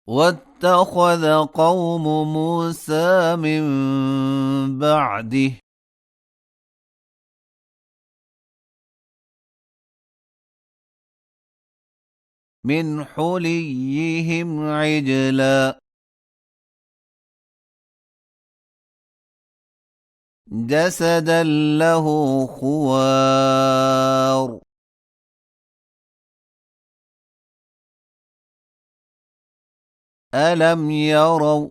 واتخذ قوم موسى من بعده من حليهم عجلا جسدا له خوار ألم يروا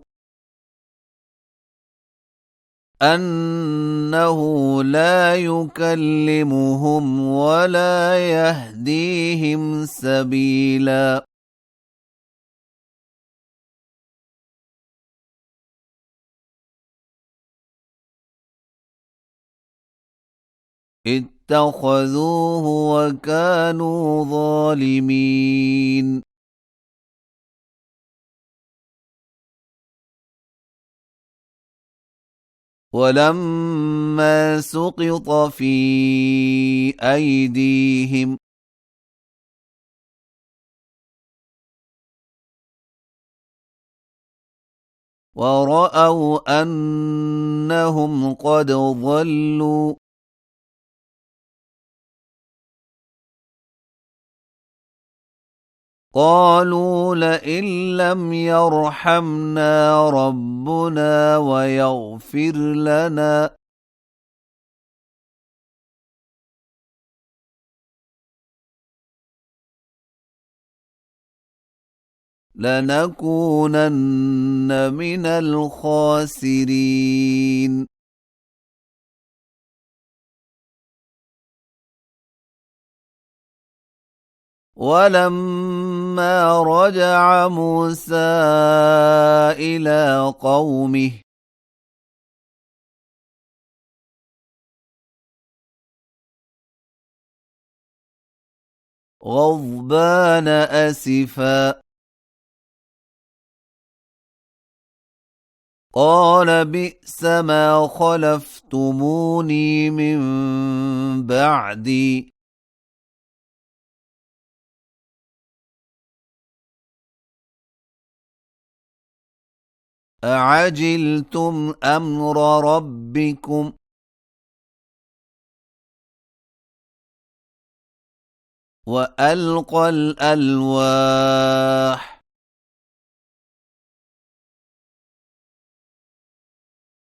أنه لا يكلمهم ولا يهديهم سبيلا اتخذوه وكانوا ظالمين ولما سقط في أيديهم ورأوا أنهم قد ضلوا قالوا لئن لم يرحمنا ربنا ويغفر لنا لنكونن من الخاسرين ولما رجع موسى إلى قومه غضبان أسفا قال بئس ما خلفتموني من بعدي أعجلتم أمر ربكم وألقى الألواح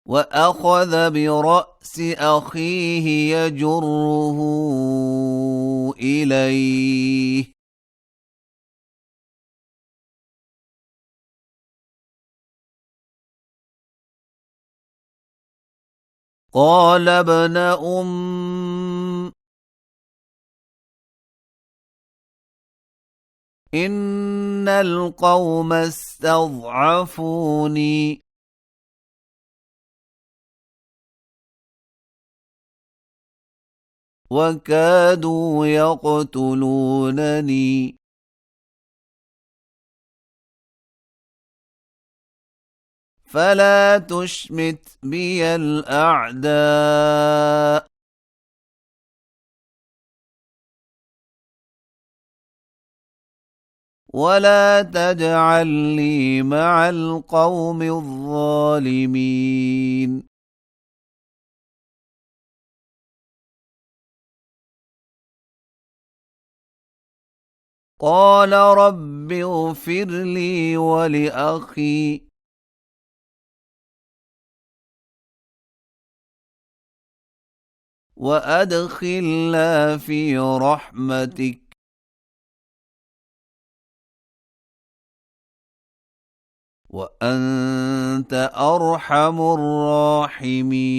وأخذ برأس أخيه يجره إليه قال ابن إن القوم استضعفوني وكادوا يقتلونني فلا تشمت بي الأعداء ولا تجعلني مع القوم الظالمين قال رب اغفر لي ولأخي وأدخلنا في رحمتك وأنت أرحم الراحمين